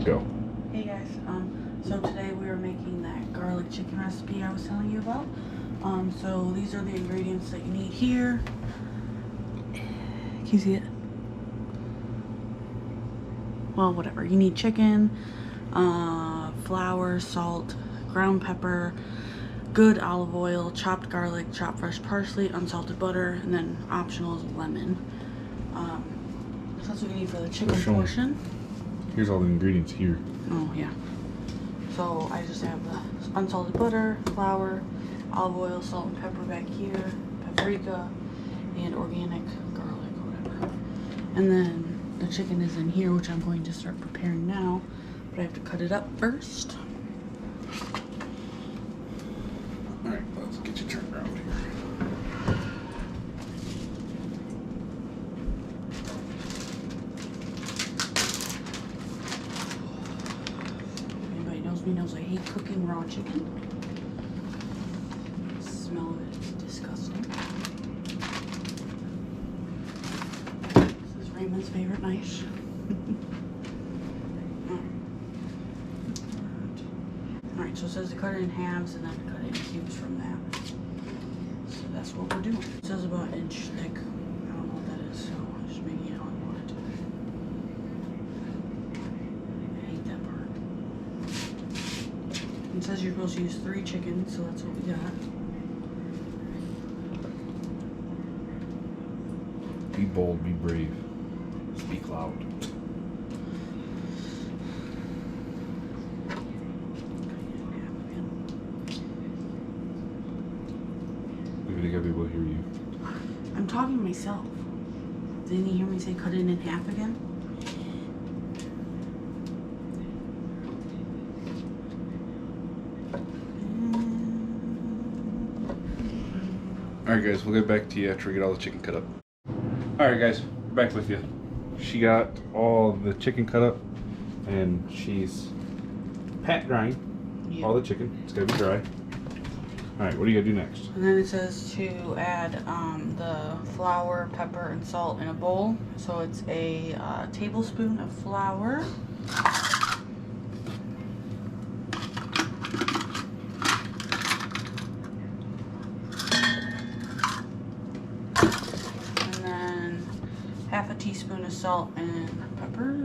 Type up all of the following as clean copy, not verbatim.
Go. Hey guys, so today we are making that garlic chicken recipe I was telling you about. So these are the ingredients that you need here. Can you see it? Well, whatever. You need chicken, flour, salt, ground pepper, good olive oil, chopped garlic, chopped fresh parsley, unsalted butter, and then optional is lemon. So that's what you need for the chicken portion. Here's all the ingredients here. Oh, yeah. So I just have the unsalted butter, flour, olive oil, salt and pepper back here, paprika, and organic garlic, whatever. And then the chicken is in here, which I'm going to start preparing now, but I have to cut it up first. Alright, let's get you turned around here. Anybody knows me knows I hate cooking raw chicken. The smell of it is disgusting. This is Raymond's favorite knife. Alright, so it says to cut it in halves and then cut it in cubes from that. So that's what we're doing. It says about an inch thick. I don't know what that is, so I'm just making it how I want it. I hate that part. It says you're supposed to use 3 chickens, so that's what we got. Be bold, be brave. Speak loud. I think everybody will hear you. I'm talking to myself. Didn't you hear me say cut it in half again? Alright guys, we'll get back to you after we get all the chicken cut up. Alright guys, we're back with you. She got all the chicken cut up and she's pat drying all the chicken. It's gotta be dry. Alright, what do you gotta do next? And then it says to add the flour, pepper, and salt in a bowl. So it's a tablespoon of flour. And then half a teaspoon of salt and pepper.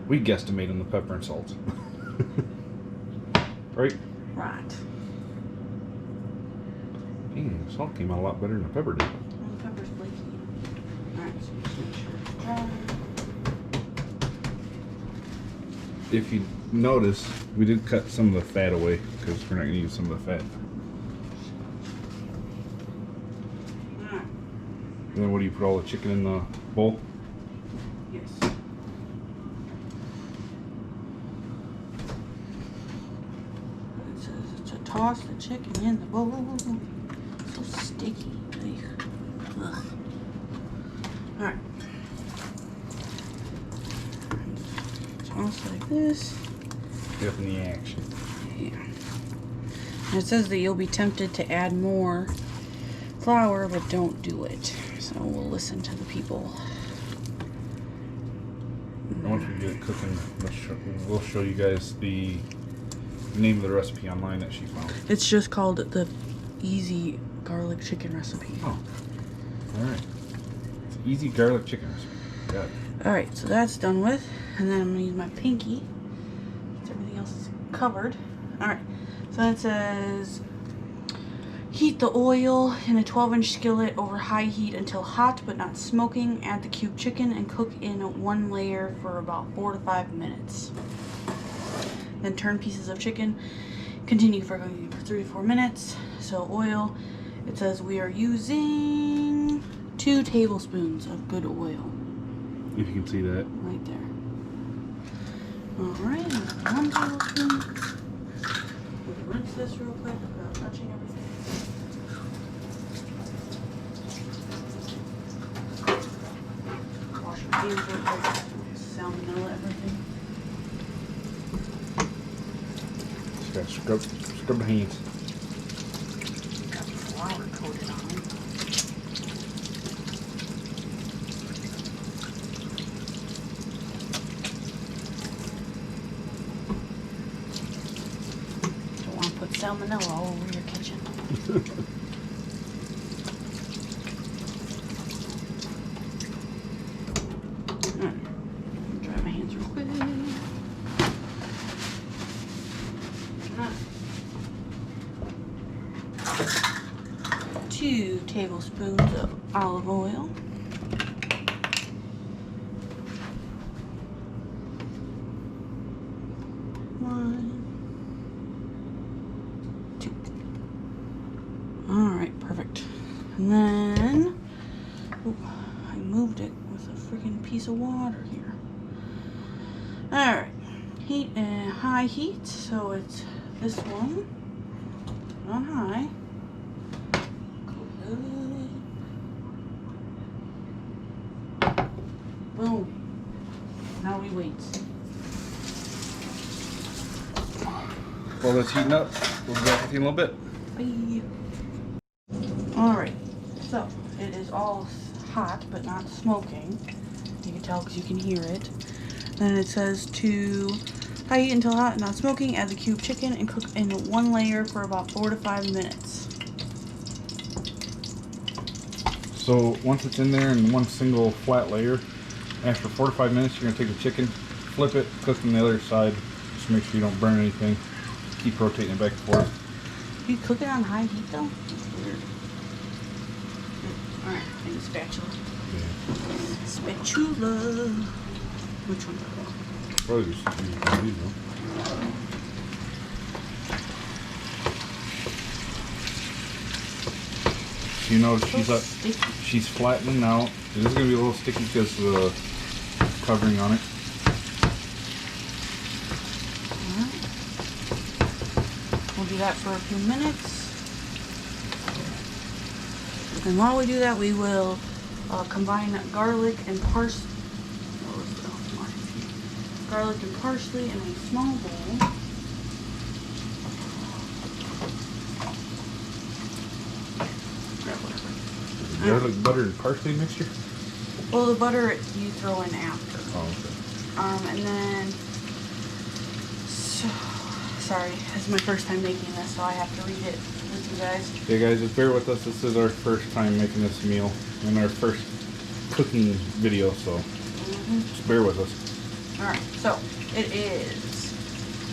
We guesstimate on the pepper and salt. Right? Right. Dang, the salt came out a lot better than the pepper did. Well, the pepper's flaky. Alright, so just make sure it's dry. If you notice, we did cut some of the fat away because we're not going to use some of the fat. Alright. And then what do you put all the chicken in the bowl? Yes. It says to toss the chicken in the bowl. So sticky. Ugh. Alright. Toss like this. Get in the action. Yeah. And it says that you'll be tempted to add more flour, but don't do it. So we'll listen to the people. Once we get it cooking, we'll show you guys the name of the recipe online that she found. It's just called the Easy Garlic Chicken Recipe. Oh, alright. It's easy garlic chicken recipe. Got it. Alright, so that's done with. And then I'm going to use my pinky. So everything else is covered. Alright, so then it says heat the oil in a 12-inch skillet over high heat until hot but not smoking. Add the cubed chicken and cook in one layer for about 4 to 5 minutes. Then turn pieces of chicken. Continue for 3 to 4 minutes. So oil, it says we are using 2 tablespoons of good oil. If you can see that. Right there. Alright, 1 tablespoon. We can rinse this real quick without touching everything. Wash your hands real quick. Salmonella, everything. Just gotta scrub the hands. Got the flour coated on. salmonella all over your kitchen. Dry my hands real quick. 2 tablespoons of olive oil. 1, 2. Alright, perfect. And then, oh, I moved it with a freaking piece of water here. Alright, heat and high heat, so it's this one on high. Boom. Now we wait. While that's heating up, we'll be back with you in a little bit. Bye. Alright, so it is all hot but not smoking. You can tell because you can hear it. Then it says to high heat until hot and not smoking. Add the cubed chicken and cook in 1 layer for about 4 to 5 minutes. So once it's in there in one single flat layer, after 4 to 5 minutes, you're gonna take the chicken, flip it, cook on the other side. Just make sure you don't burn anything. Keep rotating it back and forth. You cook it on high heat though? That's weird. Alright, I need a spatula. Yeah. Spatula. Which one? Probably just use one of these though. You know, she's flattening out. It is going to be a little sticky because of the covering on it. Alright. We'll do that for a few minutes. And while we do that, we will combine garlic and parsley. Garlic and parsley in a small bowl. Garlic, butter, and parsley mixture? Well, the butter you throw in after. Oh, okay. And then, so, sorry, this is my first time making this, so I have to read it with you guys. Yeah, guys, just bear with us. This is our first time making this meal and our first cooking video, so just bear with us. Alright, so it is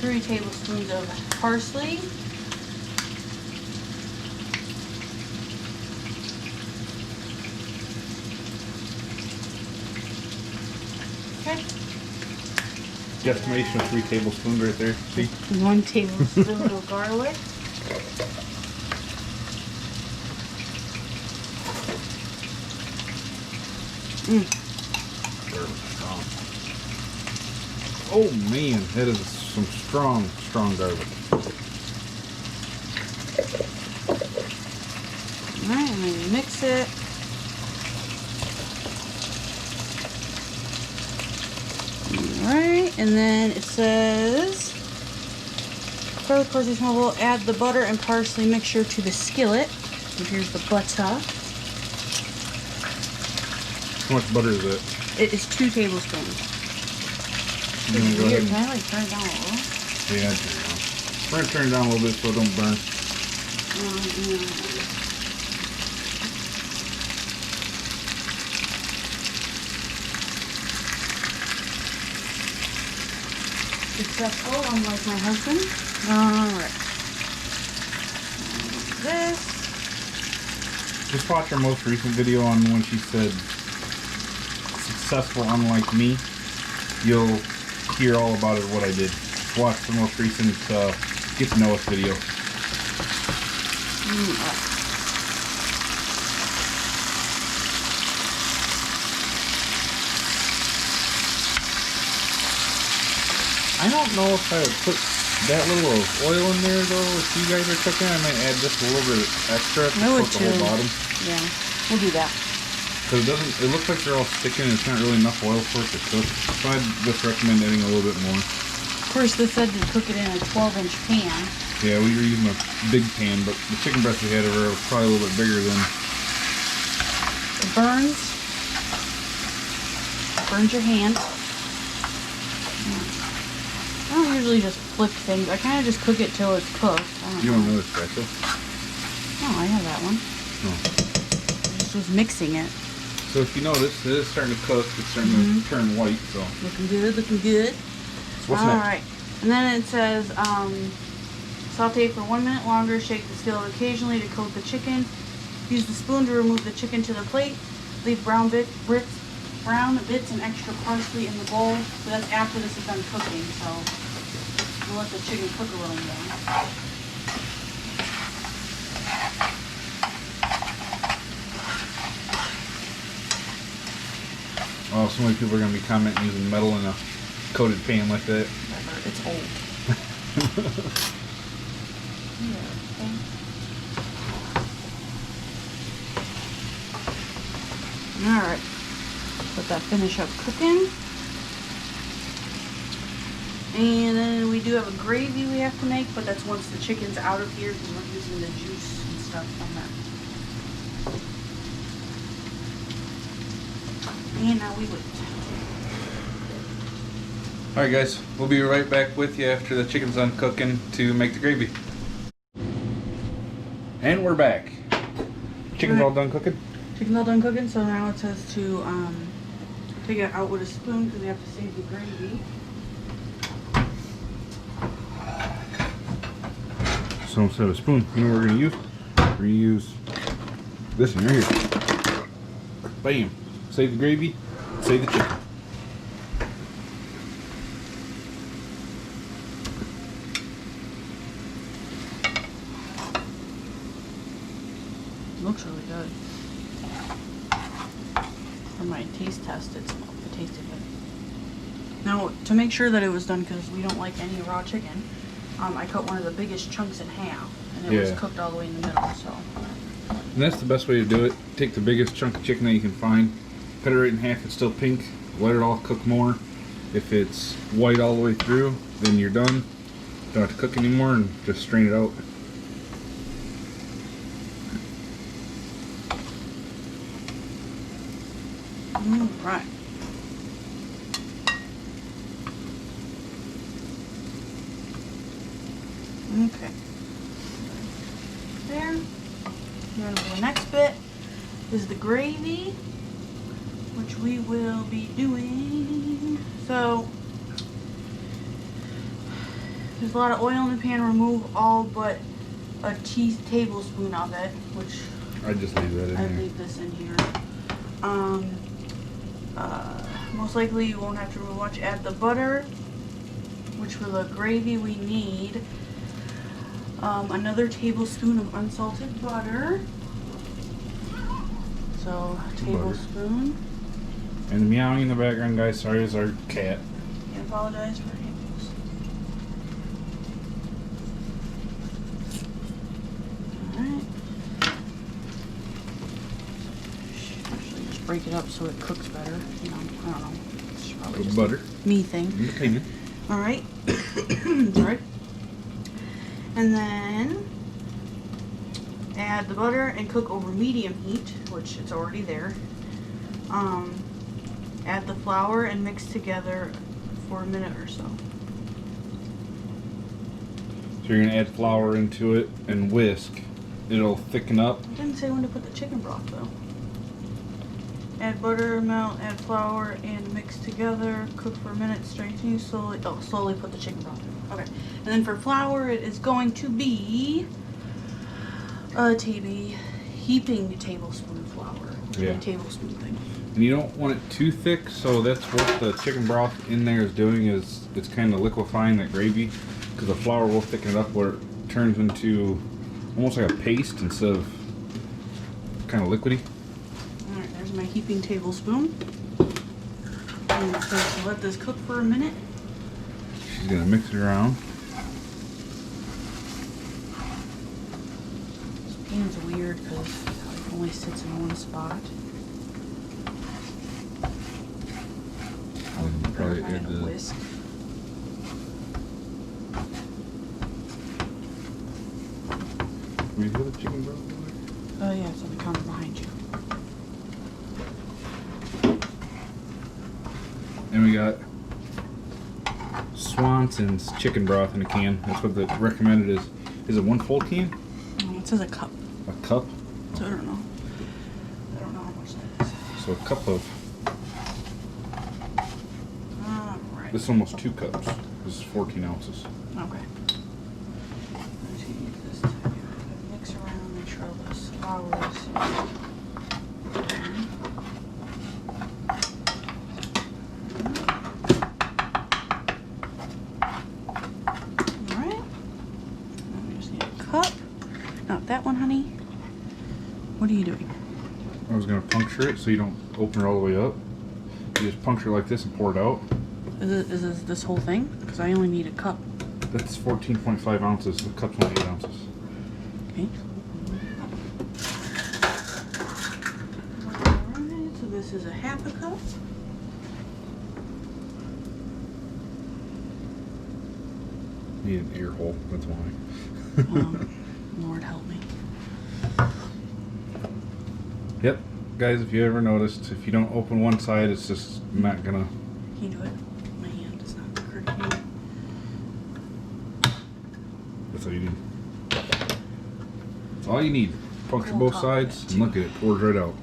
3 tablespoons of parsley. Okay. Guesstimation of 3 tablespoons right there. See? 1 tablespoon of garlic. Oh man, that is some strong garlic. Alright, and then mix it. Alright, and then it says garlic, parsley, small bowl, add the butter and parsley mixture to the skillet. And here's the butter. How much butter is it? It is 2 tablespoons. Go ahead Can I like turn it down a little? Yeah, I'd turn it down. We're gonna turn it down a little bit so it don't burn. Successful, unlike my husband. Alright. This. Just watch our most recent video on when she said successful unlike me. You'll hear all about it, what I did. Watch the most recent get to know us video. I don't know if I would put that little oil in there though. If you guys are cooking, I might add just a little bit extra to cook the whole bottom. Yeah, we'll do that. Because it looks like they're all sticking and it's not really enough oil for it to cook. So I'd just recommend adding a little bit more. Of course, this said to cook it in a 12-inch pan. Yeah, we were using a big pan, but the chicken breast we had over was probably a little bit bigger than... It burns. Burns your hand. Oh, usually just flip things. I kind of just cook it till it's cooked. You want another spatula? No, I have that one. Oh. I just was mixing it. So if you notice, it is starting to cook. It's starting to turn white. So looking good, looking good. So what's next? Alright. And then it says, saute for 1 minute longer. Shake the skillet occasionally to coat the chicken. Use the spoon to remove the chicken to the plate. Leave brown bits and extra parsley in the bowl. So that's after this is done cooking. So we'll let the chicken cook a little more. Oh, so many people are going to be commenting using metal in a coated pan like that. Whatever, it's old. Yeah, okay. Alright. Let that finish up cooking. And then we do have a gravy we have to make, but that's once the chicken's out of here because we're using the juice and stuff from that. And now we wait. Alright guys, we'll be right back with you after the chicken's done cooking to make the gravy. And we're back. Chicken's all done cooking? Chicken's all done cooking, so now it says to take it out with a spoon because we have to save the gravy. So instead of a spoon, you know what we're going to use? We're going to use this one right here. Bam. Save the gravy, save the chicken. Looks really good. For my taste test, it tasted good. Now, to make sure that it was done, because we don't like any raw chicken, I cut one of the biggest chunks in half, and it was cooked all the way in the middle, so. And that's the best way to do it. Take the biggest chunk of chicken that you can find, cut it right in half. It's still pink. Let it all cook more. If it's white all the way through, then you're done. Don't have to cook anymore and just strain it out. Right. Okay. There. Then the next bit is the gravy, which we will be doing. So there's a lot of oil in the pan. Remove all but a tablespoon of it, which I just leave that in there. I leave this in here. Most likely you won't have to remove much. Add the butter, which for the gravy we need another tablespoon of unsalted butter. So a tablespoon. And the meowing in the background, guys, sorry, is our cat. I apologize for animals. Alright. Actually just break it up so it cooks better. You know, I don't know. It's probably just butter. Me thing. Okay. Alright. Sorry. And then add the butter and cook over medium heat, which it's already there. Add the flour and mix together for a minute or so. So you're going to add flour into it and whisk. It'll thicken up. I didn't say when to put the chicken broth though. Add butter, melt, add flour, and mix together. Cook for a minute, straining slowly. Oh, slowly put the chicken broth in. Okay. And then for flour, it is going to be a heaping tablespoon of flour. Yeah. A tablespoon thing. And you don't want it too thick, so that's what the chicken broth in there is doing, is it's kind of liquefying that gravy, because the flour will thicken it up where it turns into almost like a paste instead of kind of liquidy. Alright, there's my heaping tablespoon. And it says to let this cook for a minute. She's going to mix it around. This pan's weird because it only sits in one spot. Probably add the whisk. Will you put the chicken broth in there? Oh yeah, it's on the counter behind you. And we got Swanson's chicken broth in a can. That's what the recommended is. Is it one full can? It says a cup. A cup? So I don't know. I don't know how much that is. So a cup of. Alright. This is almost 2 cups. This is 14 ounces. Okay. I'm just gonna use this to mix around, make sure all those flours. Alright. Now we just need a cup. Not that one, honey. What are you doing? I was going to puncture it so you don't open it all the way up. You just puncture it like this and pour it out. Is this whole thing? Because I only need a cup. That's 14.5 ounces. The cup's only 8 ounces. Okay. Alright, so this is a half a cup. Need an air hole, that's why. Lord help me. Yep. Guys, if you ever noticed, if you don't open one side, it's just not gonna... Can you do it? My hand is not coordinating. That's all you need. That's all you need. Puncture Cool both sides, and look at it, pours right out.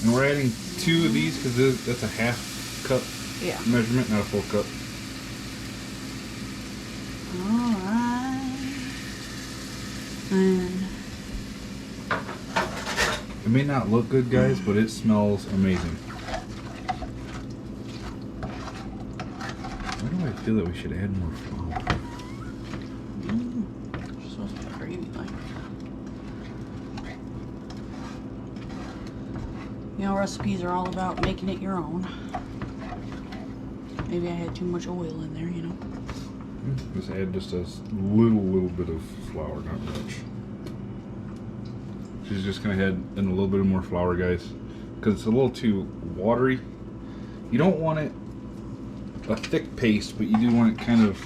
And we're adding 2 of these because that's a half cup measurement, not a full cup. Alright. And it may not look good, guys, but it smells amazing. Why do I feel that we should add more flour? It's supposed to be gravy-like. You know, recipes are all about making it your own. Maybe I had too much oil in there, you know. Just add just a little bit of flour, not much. She's just gonna add in a little bit more flour, guys, because it's a little too watery. You don't want it a thick paste, but you do want it kind of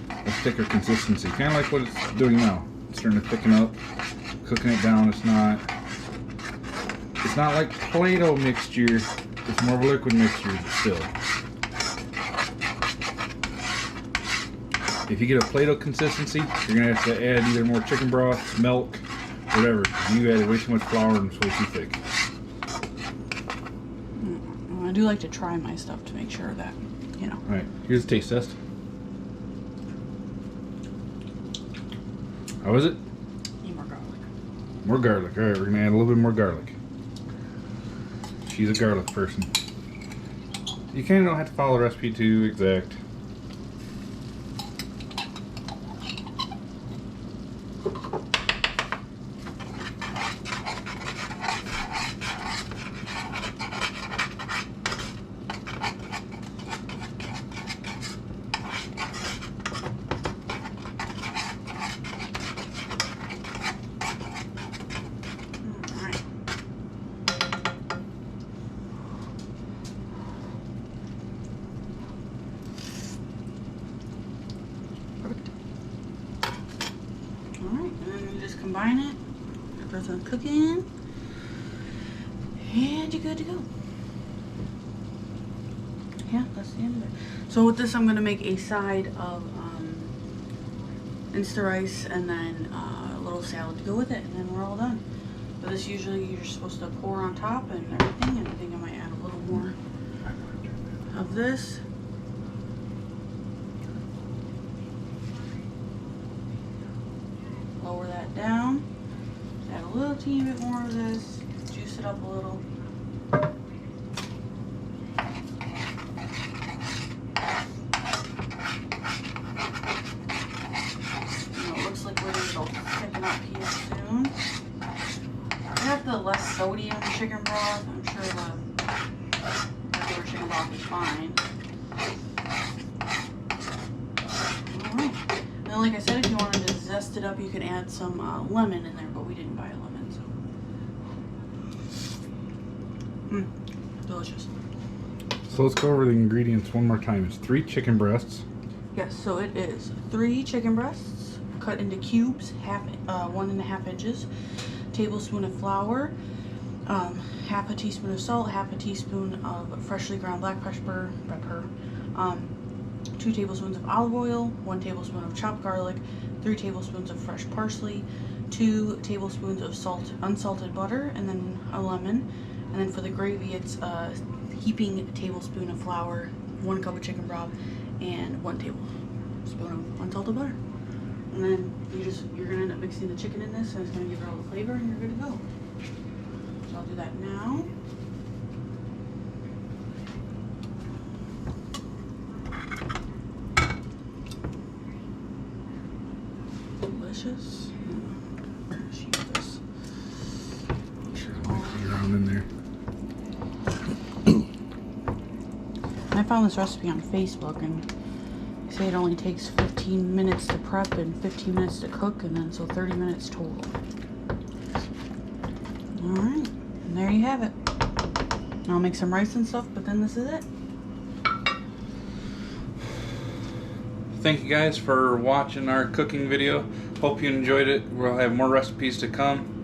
a thicker consistency, kind of like what it's doing now. It's starting to thicken up, cooking it down. It's not like Play-Doh mixture. It's more of a liquid mixture still. If you get a Play-Doh consistency, you're gonna have to add either more chicken broth, milk, whatever. You added way too much flour and it's way too thick. I do like to try my stuff to make sure that, you know. Alright, here's the taste test. How is it? Need more garlic. More garlic. Alright, we're gonna add a little bit more garlic. She's a garlic person. You kinda don't have to follow the recipe too exact. Alright, and then you just combine it, everything's cooking, and you're good to go. Yeah, that's the end of it. So with this, I'm going to make a side of Insta rice and then a little salad to go with it, and then we're all done. But this usually you're supposed to pour on top and everything, and I think I might add a little more of this. Lower that down. Add a little teeny bit more of this. Juice it up a little. It looks liquid. It'll thicken up here soon. I have the less sodium chicken broth. I'm sure the regular chicken broth is fine. Alright. And then, like I said, if you wanted to zest it up, you can add some lemon in there, but we didn't buy a lemon, so. Delicious. So let's go over the ingredients one more time. It's 3 chicken breasts. Yes, so it is 3 chicken breasts cut into cubes, 1.5 inches, tablespoon of flour, half a teaspoon of salt, half a teaspoon of freshly ground black pepper, 2 tablespoons of olive oil, 1 tablespoon of chopped garlic, 3 tablespoons of fresh parsley, 2 tablespoons of unsalted butter, and then a lemon. And then for the gravy, it's a heaping tablespoon of flour, 1 cup of chicken broth, and 1 tablespoon of unsalted butter. And then you're gonna end up mixing the chicken in this, and it's gonna give it all the flavor, and you're good to go. So I'll do that now. Delicious. This. Make sure to mix it around in there. I found this recipe on Facebook, and they say it only takes 15 minutes to prep and 15 minutes to cook, and then so 30 minutes total. Alright, and there you have it. I'll make some rice and stuff, but then this is it. Thank you guys for watching our cooking video. Hope you enjoyed it. We'll have more recipes to come.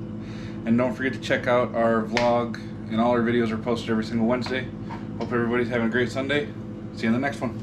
And don't forget to check out our vlog, and all our videos are posted every single Wednesday. Hope everybody's having a great Sunday. See you in the next one.